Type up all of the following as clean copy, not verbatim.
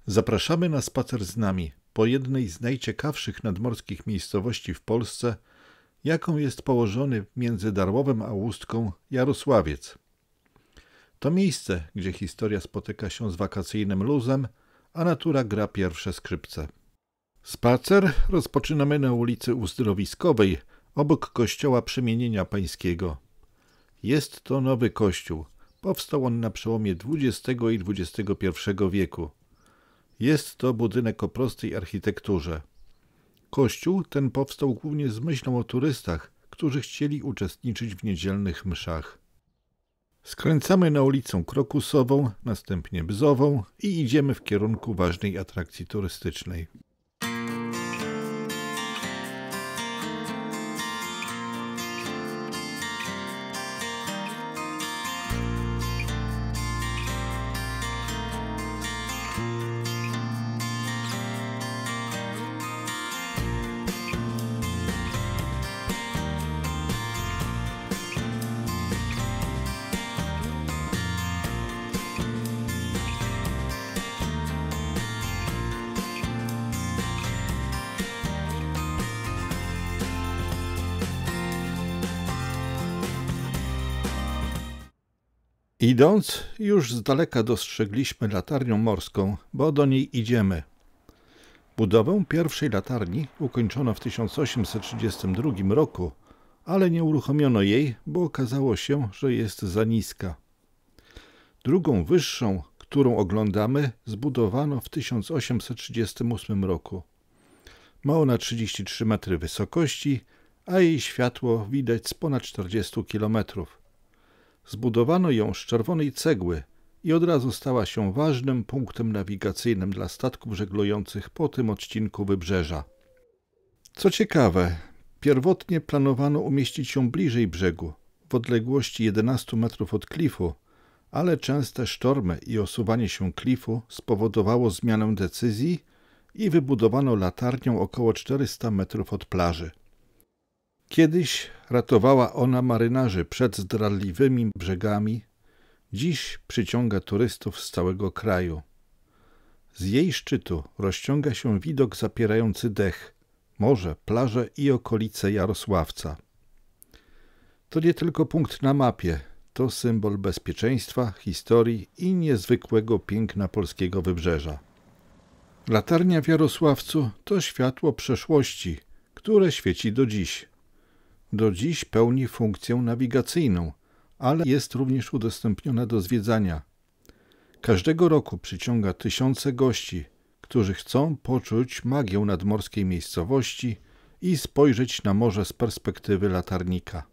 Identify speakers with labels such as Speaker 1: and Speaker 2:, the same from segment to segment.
Speaker 1: Zapraszamy na spacer z nami po jednej z najciekawszych nadmorskich miejscowości w Polsce, jaką jest położony między Darłowem a Ustką Jarosławiec. To miejsce, gdzie historia spotyka się z wakacyjnym luzem, a natura gra pierwsze skrzypce. Spacer rozpoczynamy na ulicy Uzdrowiskowej, obok kościoła Przemienienia Pańskiego. Jest to nowy kościół. Powstał on na przełomie XX i XXI wieku. Jest to budynek o prostej architekturze. Kościół ten powstał głównie z myślą o turystach, którzy chcieli uczestniczyć w niedzielnych mszach. Skręcamy na ulicę Krokusową, następnie Bzową i idziemy w kierunku ważnej atrakcji turystycznej. Idąc, już z daleka dostrzegliśmy latarnię morską, bo do niej idziemy. Budowę pierwszej latarni ukończono w 1832 roku, ale nie uruchomiono jej, bo okazało się, że jest za niska. Drugą wyższą, którą oglądamy, zbudowano w 1838 roku. Ma ona 33 metry wysokości, a jej światło widać z ponad 40 kilometrów. Zbudowano ją z czerwonej cegły i od razu stała się ważnym punktem nawigacyjnym dla statków żeglujących po tym odcinku wybrzeża. Co ciekawe, pierwotnie planowano umieścić ją bliżej brzegu, w odległości 11 metrów od klifu, ale częste sztormy i osuwanie się klifu spowodowało zmianę decyzji i wybudowano latarnię około 400 metrów od plaży. Kiedyś ratowała ona marynarzy przed zdradliwymi brzegami, dziś przyciąga turystów z całego kraju. Z jej szczytu rozciąga się widok zapierający dech, morze, plaże i okolice Jarosławca. To nie tylko punkt na mapie, to symbol bezpieczeństwa, historii i niezwykłego piękna polskiego wybrzeża. Latarnia w Jarosławcu to światło przeszłości, które świeci do dziś. Do dziś pełni funkcję nawigacyjną, ale jest również udostępniona do zwiedzania. Każdego roku przyciąga tysiące gości, którzy chcą poczuć magię nadmorskiej miejscowości i spojrzeć na morze z perspektywy latarnika.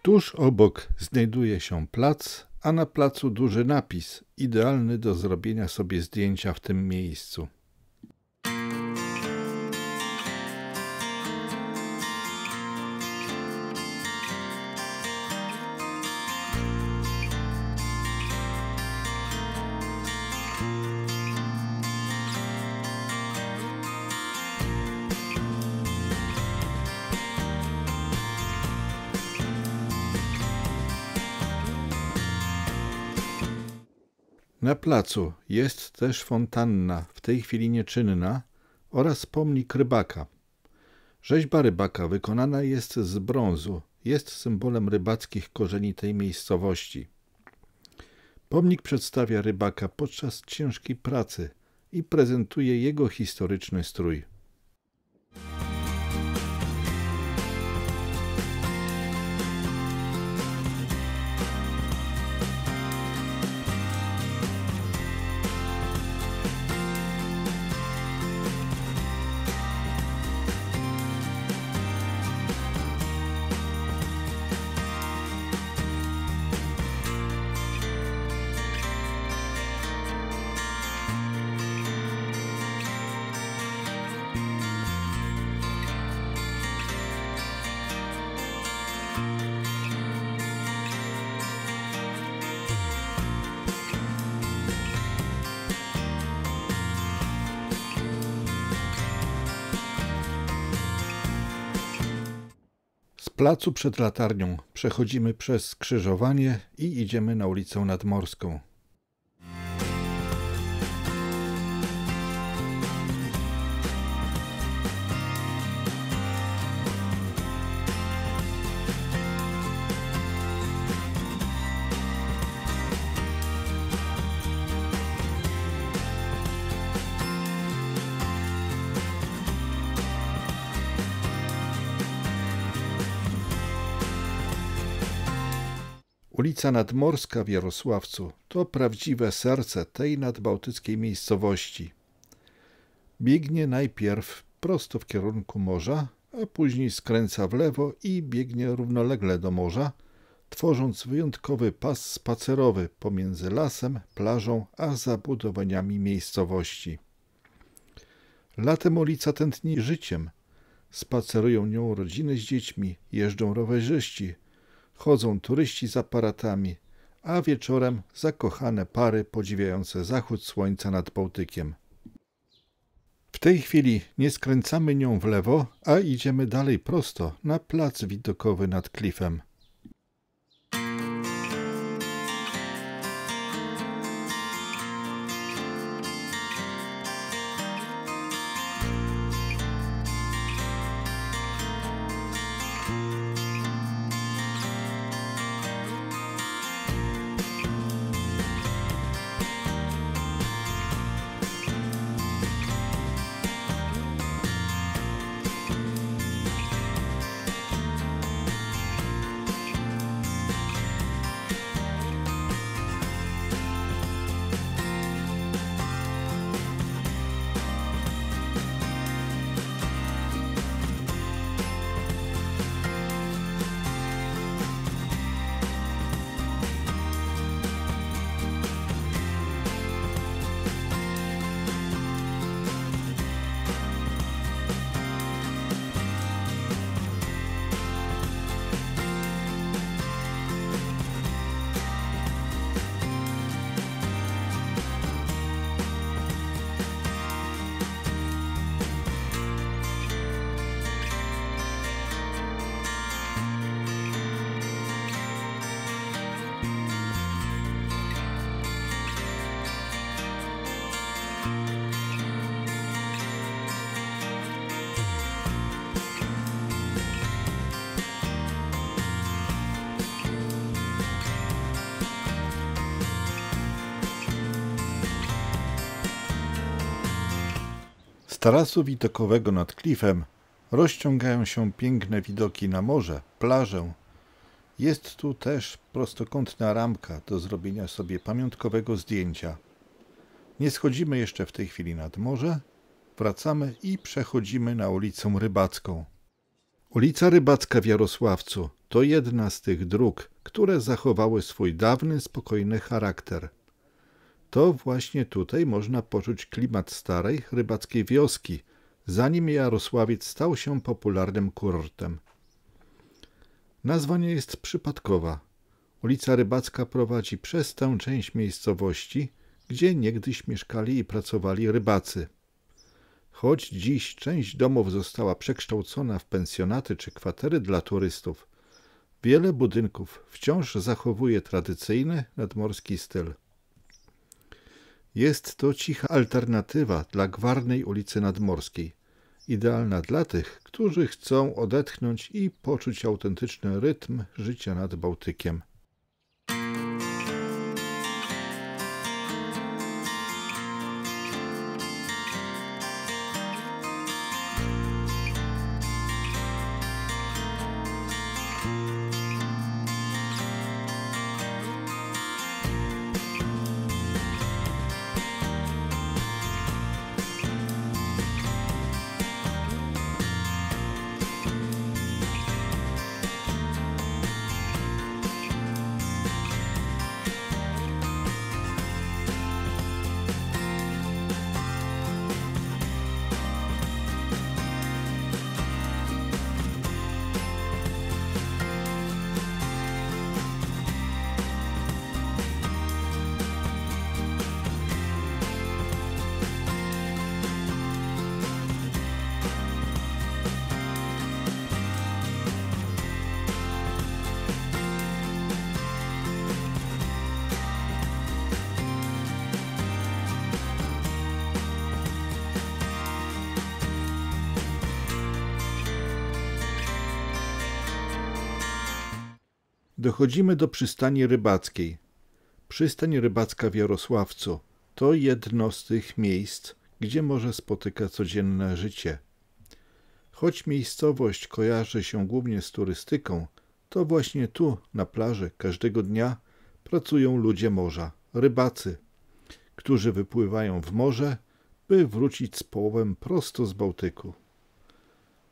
Speaker 1: Tuż obok znajduje się plac, a na placu duży napis, idealny do zrobienia sobie zdjęcia w tym miejscu. Na placu jest też fontanna, w tej chwili nieczynna, oraz pomnik rybaka. Rzeźba rybaka wykonana jest z brązu, jest symbolem rybackich korzeni tej miejscowości. Pomnik przedstawia rybaka podczas ciężkiej pracy i prezentuje jego historyczny strój. placu przed latarnią przechodzimy przez skrzyżowanie i idziemy na ulicę Nadmorską. Ulica Nadmorska w Jarosławcu to prawdziwe serce tej nadbałtyckiej miejscowości. Biegnie najpierw prosto w kierunku morza, a później skręca w lewo i biegnie równolegle do morza, tworząc wyjątkowy pas spacerowy pomiędzy lasem, plażą a zabudowaniami miejscowości. Latem ulica tętni życiem. Spacerują nią rodziny z dziećmi, jeżdżą rowerzyści, chodzą turyści z aparatami, a wieczorem zakochane pary podziwiające zachód słońca nad Bałtykiem. W tej chwili nie skręcamy nią w lewo, a idziemy dalej prosto na plac widokowy nad klifem. Z tarasu widokowego nad klifem rozciągają się piękne widoki na morze, plażę. Jest tu też prostokątna ramka do zrobienia sobie pamiątkowego zdjęcia. Nie schodzimy jeszcze w tej chwili nad morze, wracamy i przechodzimy na ulicę Rybacką. Ulica Rybacka w Jarosławcu to jedna z tych dróg, które zachowały swój dawny, spokojny charakter. To właśnie tutaj można poczuć klimat starej rybackiej wioski, zanim Jarosławiec stał się popularnym kurortem. Nazwa nie jest przypadkowa. Ulica Rybacka prowadzi przez tę część miejscowości, gdzie niegdyś mieszkali i pracowali rybacy. Choć dziś część domów została przekształcona w pensjonaty czy kwatery dla turystów, wiele budynków wciąż zachowuje tradycyjny nadmorski styl. Jest to cicha alternatywa dla gwarnej ulicy Nadmorskiej, idealna dla tych, którzy chcą odetchnąć i poczuć autentyczny rytm życia nad Bałtykiem. Dochodzimy do przystani rybackiej. Przystań rybacka w Jarosławcu to jedno z tych miejsc, gdzie morze spotyka codzienne życie. Choć miejscowość kojarzy się głównie z turystyką, to właśnie tu, na plaży, każdego dnia pracują ludzie morza, rybacy, którzy wypływają w morze, by wrócić z połowem prosto z Bałtyku.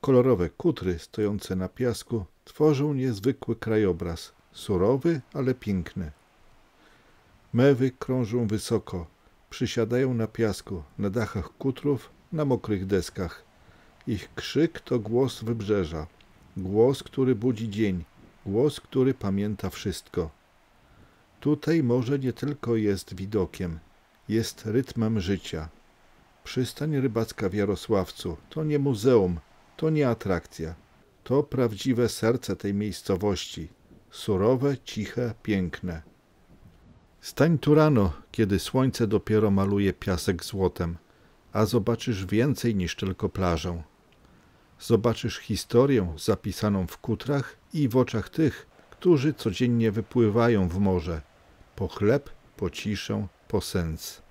Speaker 1: Kolorowe kutry stojące na piasku tworzą niezwykły krajobraz, surowy, ale piękny. Mewy krążą wysoko, przysiadają na piasku, na dachach kutrów, na mokrych deskach. Ich krzyk to głos wybrzeża, głos, który budzi dzień, głos, który pamięta wszystko. Tutaj morze nie tylko jest widokiem, jest rytmem życia. Przystań rybacka w Jarosławcu to nie muzeum, to nie atrakcja. To prawdziwe serce tej miejscowości, surowe, ciche, piękne. Stań tu rano, kiedy słońce dopiero maluje piasek złotem, a zobaczysz więcej niż tylko plażę. Zobaczysz historię zapisaną w kutrach i w oczach tych, którzy codziennie wypływają w morze, po chleb, po ciszę, po sens.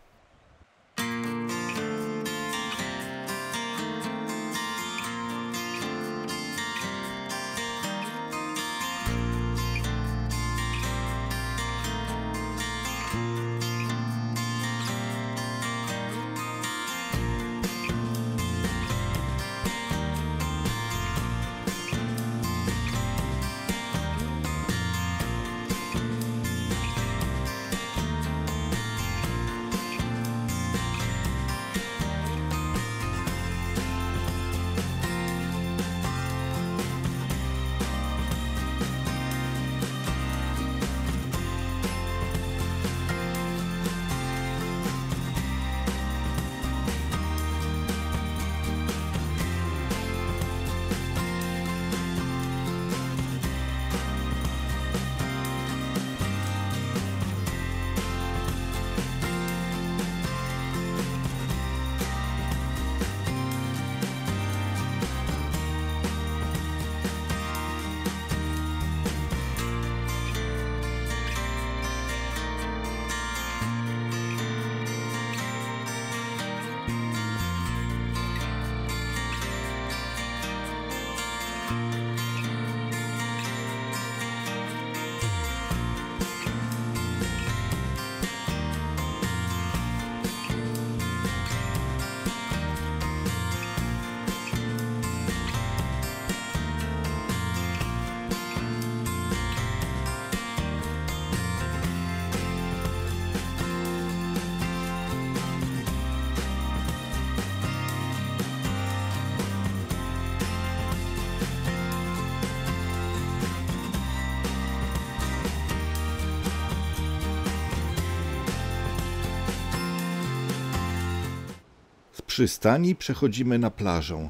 Speaker 1: Z przystani przechodzimy na plażę.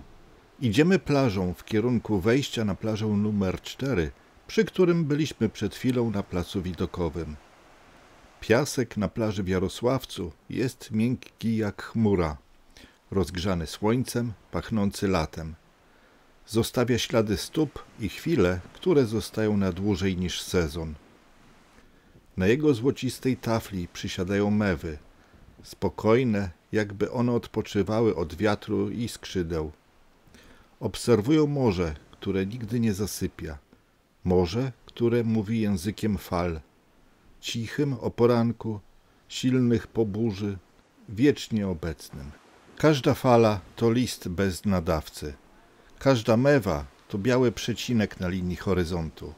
Speaker 1: Idziemy plażą w kierunku wejścia na plażę numer 4, przy którym byliśmy przed chwilą na placu widokowym. Piasek na plaży w Jarosławcu jest miękki jak chmura, rozgrzany słońcem, pachnący latem. Zostawia ślady stóp i chwile, które zostają na dłużej niż sezon. Na jego złocistej tafli przysiadają mewy, spokojne, jakby one odpoczywały od wiatru i skrzydeł. Obserwują morze, które nigdy nie zasypia. Morze, które mówi językiem fal. Cichym o poranku, silnych po burzy, wiecznie obecnym. Każda fala to list bez nadawcy. Każda mewa to biały przecinek na linii horyzontu.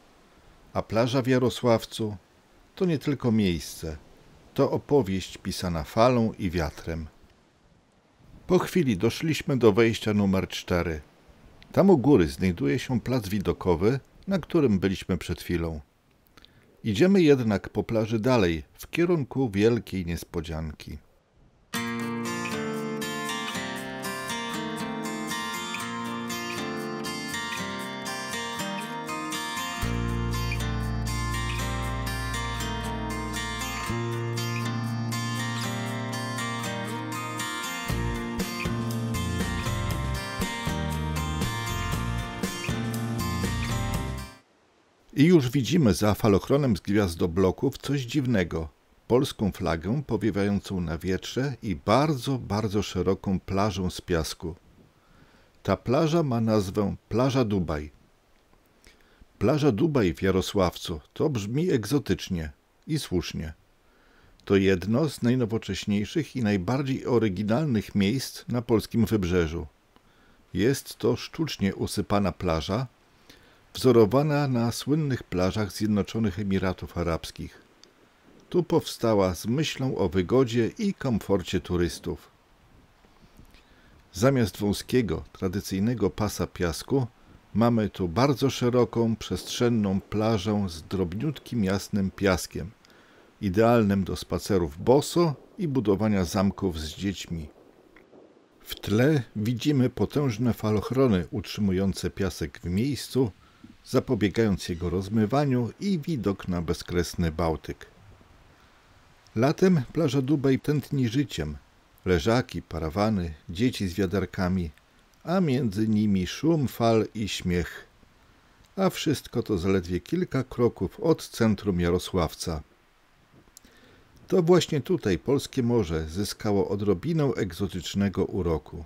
Speaker 1: A plaża w Jarosławcu to nie tylko miejsce, to opowieść pisana falą i wiatrem. Po chwili doszliśmy do wejścia numer 4. Tam u góry znajduje się plac widokowy, na którym byliśmy przed chwilą. Idziemy jednak po plaży dalej, w kierunku wielkiej niespodzianki. I już widzimy za falochronem z gwiazdobloków coś dziwnego. Polską flagę powiewającą na wietrze i bardzo, bardzo szeroką plażę z piasku. Ta plaża ma nazwę Plaża Dubaj. Plaża Dubaj w Jarosławcu to brzmi egzotycznie i słusznie. To jedno z najnowocześniejszych i najbardziej oryginalnych miejsc na polskim wybrzeżu. Jest to sztucznie usypana plaża, wzorowana na słynnych plażach Zjednoczonych Emiratów Arabskich. Tu powstała z myślą o wygodzie i komforcie turystów. Zamiast wąskiego, tradycyjnego pasa piasku mamy tu bardzo szeroką, przestrzenną plażę z drobniutkim, jasnym piaskiem, idealnym do spacerów boso i budowania zamków z dziećmi. W tle widzimy potężne falochrony utrzymujące piasek w miejscu, zapobiegając jego rozmywaniu i widok na bezkresny Bałtyk. Latem plaża Dubaj tętni życiem. Leżaki, parawany, dzieci z wiaderkami, a między nimi szum fal i śmiech. A wszystko to zaledwie kilka kroków od centrum Jarosławca. To właśnie tutaj polskie morze zyskało odrobinę egzotycznego uroku.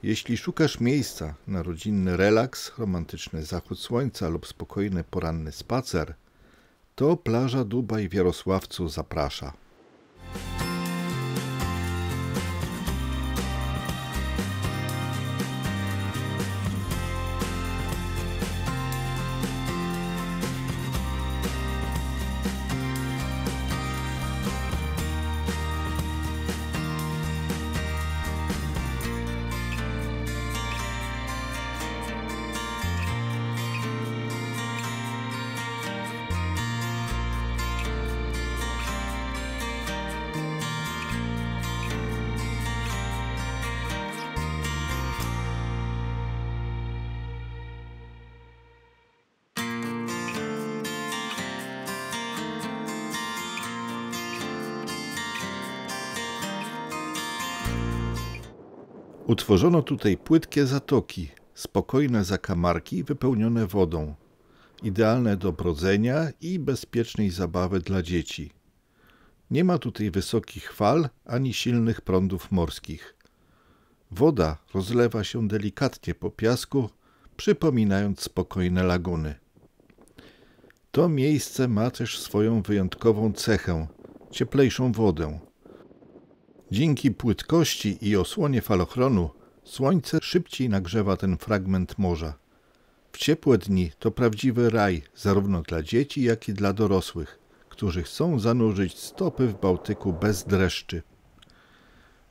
Speaker 1: Jeśli szukasz miejsca na rodzinny relaks, romantyczny zachód słońca lub spokojny poranny spacer, to plaża Dubaj w Jarosławcu zaprasza. Utworzono tutaj płytkie zatoki, spokojne zakamarki wypełnione wodą, idealne do brodzenia i bezpiecznej zabawy dla dzieci. Nie ma tutaj wysokich fal ani silnych prądów morskich. Woda rozlewa się delikatnie po piasku, przypominając spokojne laguny. To miejsce ma też swoją wyjątkową cechę – cieplejszą wodę. Dzięki płytkości i osłonie falochronu słońce szybciej nagrzewa ten fragment morza. W ciepłe dni to prawdziwy raj zarówno dla dzieci, jak i dla dorosłych, którzy chcą zanurzyć stopy w Bałtyku bez dreszczy.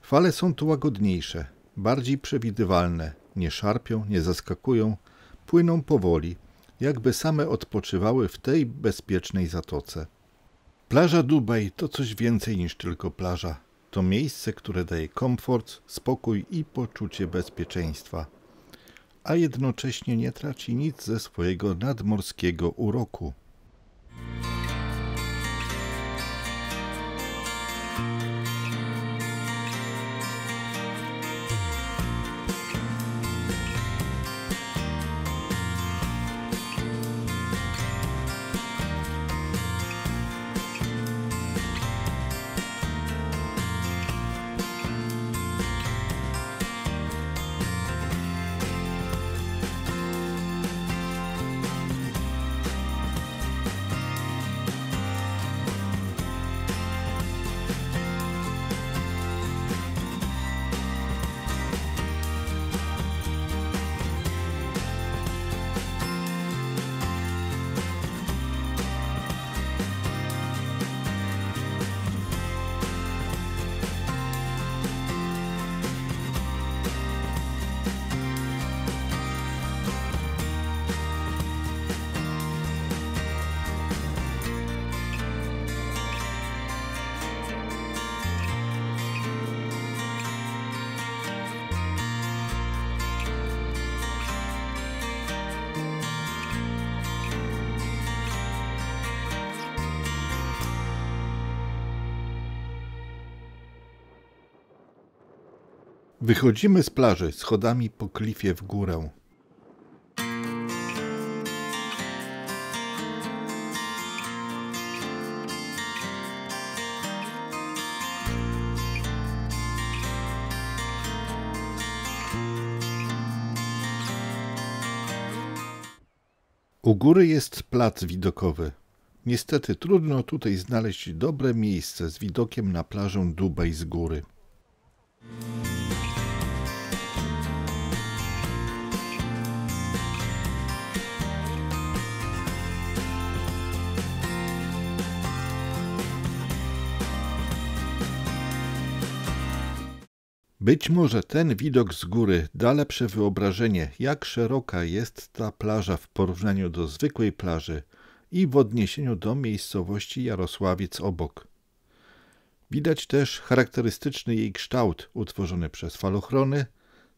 Speaker 1: Fale są tu łagodniejsze, bardziej przewidywalne, nie szarpią, nie zaskakują, płyną powoli, jakby same odpoczywały w tej bezpiecznej zatoce. Plaża Dubaj to coś więcej niż tylko plaża. To miejsce, które daje komfort, spokój i poczucie bezpieczeństwa, a jednocześnie nie traci nic ze swojego nadmorskiego uroku. Wychodzimy z plaży schodami po klifie w górę. U góry jest plac widokowy. Niestety trudno tutaj znaleźć dobre miejsce z widokiem na plażę Dubaj z góry. Być może ten widok z góry da lepsze wyobrażenie, jak szeroka jest ta plaża w porównaniu do zwykłej plaży i w odniesieniu do miejscowości Jarosławiec obok. Widać też charakterystyczny jej kształt utworzony przez falochrony,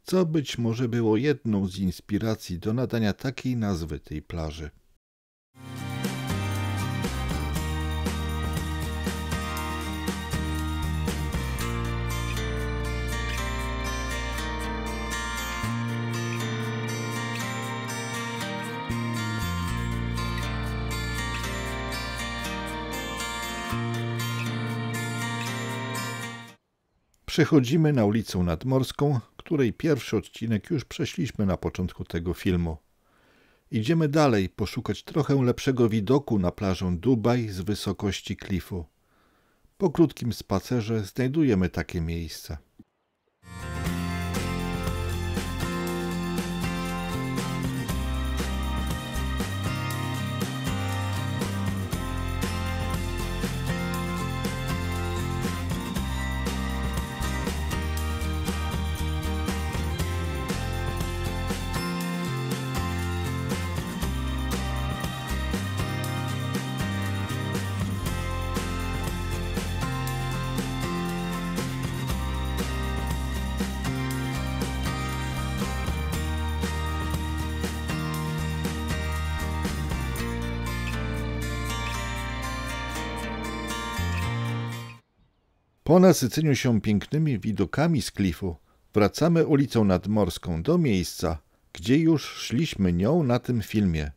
Speaker 1: co być może było jedną z inspiracji do nadania takiej nazwy tej plaży. Przechodzimy na ulicę Nadmorską, której pierwszy odcinek już przeszliśmy na początku tego filmu. Idziemy dalej poszukać trochę lepszego widoku na plażę Dubaj z wysokości klifu. Po krótkim spacerze znajdujemy takie miejsce. Po nasyceniu się pięknymi widokami z klifu wracamy ulicą Nadmorską do miejsca, gdzie już szliśmy nią na tym filmie.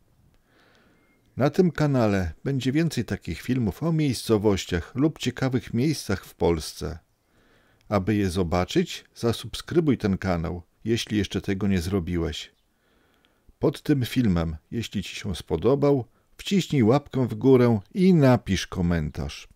Speaker 1: Na tym kanale będzie więcej takich filmów o miejscowościach lub ciekawych miejscach w Polsce. Aby je zobaczyć, zasubskrybuj ten kanał, jeśli jeszcze tego nie zrobiłeś. Pod tym filmem, jeśli Ci się spodobał, wciśnij łapkę w górę i napisz komentarz.